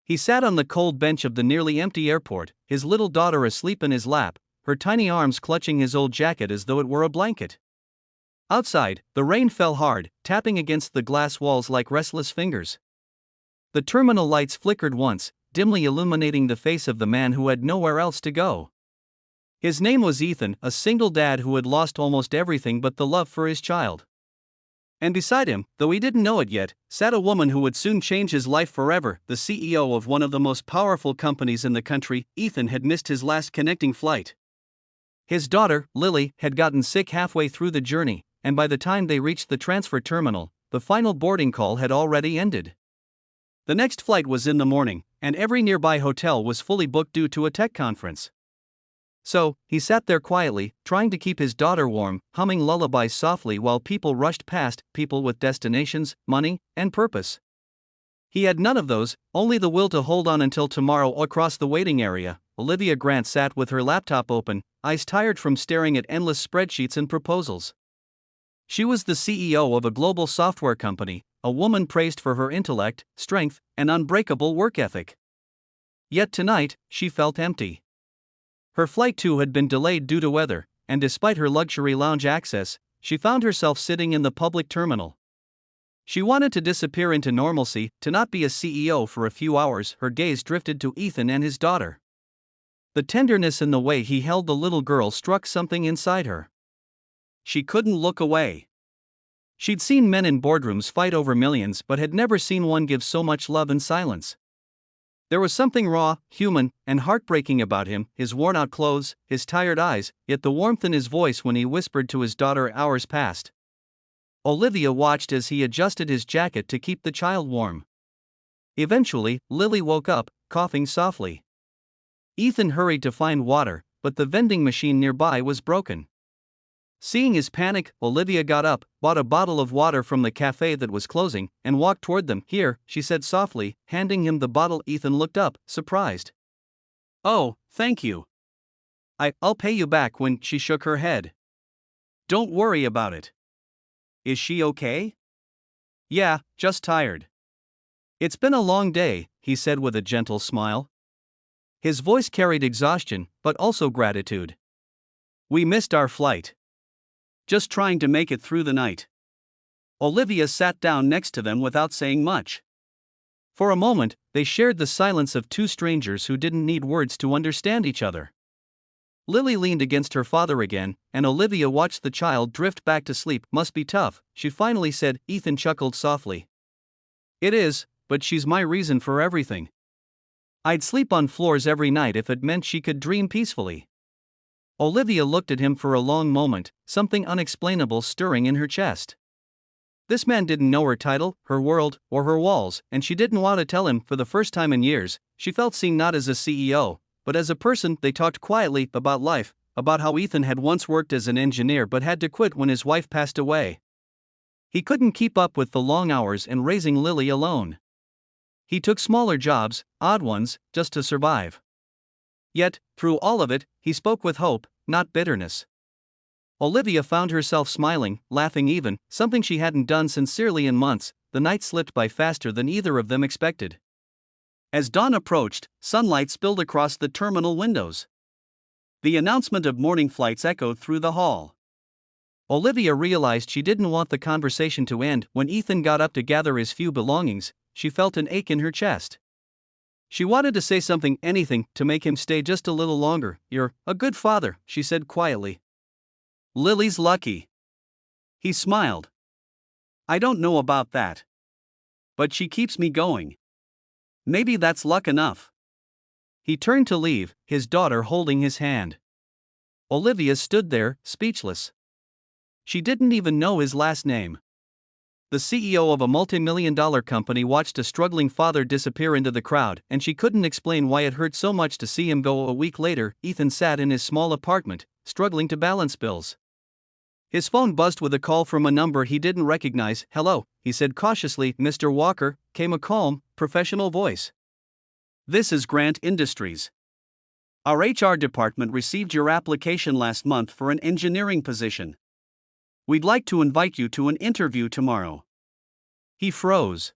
He sat on the cold bench of the nearly empty airport, his little daughter asleep in his lap, her tiny arms clutching his old jacket as though it were a blanket. Outside, the rain fell hard, tapping against the glass walls like restless fingers. The terminal lights flickered once, dimly illuminating the face of the man who had nowhere else to go. His name was Ethan, a single dad who had lost almost everything but the love for his child. And beside him, though he didn't know it yet, sat a woman who would soon change his life forever, the CEO of one of the most powerful companies in the country. Ethan had missed his last connecting flight. His daughter, Lily, had gotten sick halfway through the journey, and by the time they reached the transfer terminal, the final boarding call had already ended. The next flight was in the morning, and every nearby hotel was fully booked due to a tech conference. So, he sat there quietly, trying to keep his daughter warm, humming lullabies softly while people rushed past, people with destinations, money, and purpose. He had none of those, only the will to hold on until tomorrow. Across the waiting area, Olivia Grant sat with her laptop open, eyes tired from staring at endless spreadsheets and proposals. She was the CEO of a global software company, a woman praised for her intellect, strength, and unbreakable work ethic. Yet tonight, she felt empty. Her flight too had been delayed due to weather, and despite her luxury lounge access, she found herself sitting in the public terminal. She wanted to disappear into normalcy, to not be a CEO for a few hours. Her gaze drifted to Ethan and his daughter. The tenderness in the way he held the little girl struck something inside her. She couldn't look away. She'd seen men in boardrooms fight over millions but had never seen one give so much love in silence. There was something raw, human, and heartbreaking about him, his worn-out clothes, his tired eyes, yet the warmth in his voice when he whispered to his daughter. Hours passed. Olivia watched as he adjusted his jacket to keep the child warm. Eventually, Lily woke up, coughing softly. Ethan hurried to find water, but the vending machine nearby was broken. Seeing his panic, Olivia got up, bought a bottle of water from the cafe that was closing, and walked toward them. Here, she said softly, handing him the bottle. Ethan looked up, surprised. Oh, thank you. I'll pay you back when. She shook her head. Don't worry about it. Is she okay? Yeah, just tired. It's been a long day, he said with a gentle smile. His voice carried exhaustion, but also gratitude. We missed our flight. Just trying to make it through the night. Olivia sat down next to them without saying much. For a moment, they shared the silence of two strangers who didn't need words to understand each other. Lily leaned against her father again, and Olivia watched the child drift back to sleep. Must be tough, she finally said. Ethan chuckled softly. It is, but she's my reason for everything. I'd sleep on floors every night if it meant she could dream peacefully. Olivia looked at him for a long moment, something unexplainable stirring in her chest. This man didn't know her title, her world, or her walls, and she didn't want to tell him. For the first time in years, she felt seen not as a CEO, but as a person. They talked quietly about life, about how Ethan had once worked as an engineer but had to quit when his wife passed away. He couldn't keep up with the long hours and raising Lily alone. He took smaller jobs, odd ones, just to survive. Yet, through all of it, he spoke with hope, not bitterness. Olivia found herself smiling, laughing even, something she hadn't done sincerely in months. The night slipped by faster than either of them expected. As dawn approached, sunlight spilled across the terminal windows. The announcement of morning flights echoed through the hall. Olivia realized she didn't want the conversation to end. When Ethan got up to gather his few belongings, she felt an ache in her chest. She wanted to say something, anything, to make him stay just a little longer. You're a good father, she said quietly. Lily's lucky. He smiled. I don't know about that. But she keeps me going. Maybe that's luck enough. He turned to leave, his daughter holding his hand. Olivia stood there, speechless. She didn't even know his last name. The CEO of a multi-million-dollar company watched a struggling father disappear into the crowd, and she couldn't explain why it hurt so much to see him go. A week later, Ethan sat in his small apartment, struggling to balance bills. His phone buzzed with a call from a number he didn't recognize. Hello, he said cautiously. Mr. Walker, came a calm, professional voice. This is Grant Industries. Our HR department received your application last month for an engineering position. We'd like to invite you to an interview tomorrow. He froze.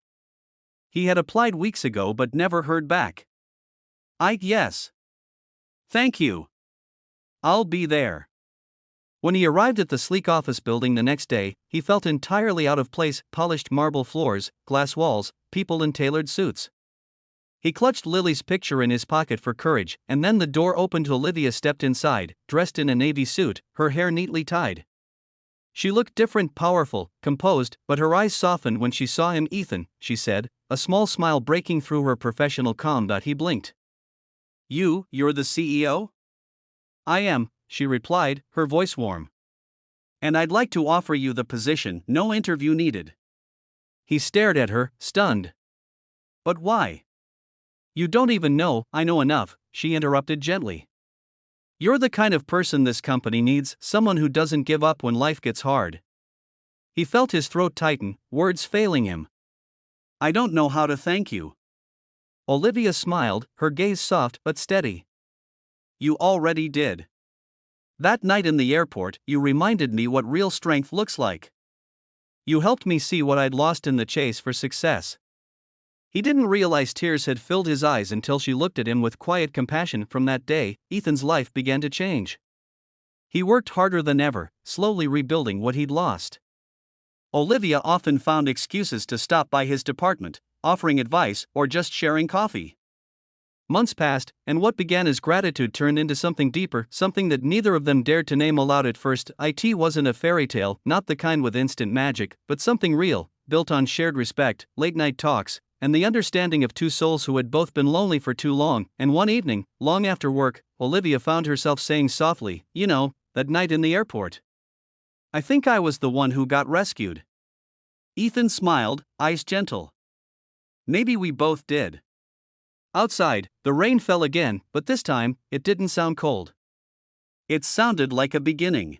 He had applied weeks ago but never heard back. Yes. Thank you. I'll be there. When he arrived at the sleek office building the next day, he felt entirely out of place: polished marble floors, glass walls, people in tailored suits. He clutched Lily's picture in his pocket for courage, and then the door opened. Olivia stepped inside, dressed in a navy suit, her hair neatly tied. She looked different, powerful, composed, but her eyes softened when she saw him. Ethan, she said, a small smile breaking through her professional calm. He blinked. You're the CEO? I am, she replied, her voice warm. And I'd like to offer you the position, no interview needed. He stared at her, stunned. But why? You don't even know. I know enough, she interrupted gently. You're the kind of person this company needs, someone who doesn't give up when life gets hard. He felt his throat tighten, words failing him. I don't know how to thank you. Olivia smiled, her gaze soft but steady. You already did. That night in the airport, you reminded me what real strength looks like. You helped me see what I'd lost in the chase for success. He didn't realize tears had filled his eyes until she looked at him with quiet compassion. From that day, Ethan's life began to change. He worked harder than ever, slowly rebuilding what he'd lost. Olivia often found excuses to stop by his department, offering advice or just sharing coffee. Months passed, and what began as gratitude turned into something deeper, something that neither of them dared to name aloud at first. It wasn't a fairy tale, not the kind with instant magic, but something real, built on shared respect, late-night talks, and the understanding of two souls who had both been lonely for too long. And one evening, long after work, Olivia found herself saying softly, that night in the airport. I think I was the one who got rescued. Ethan smiled, eyes gentle. Maybe we both did. Outside, the rain fell again, but this time, it didn't sound cold. It sounded like a beginning.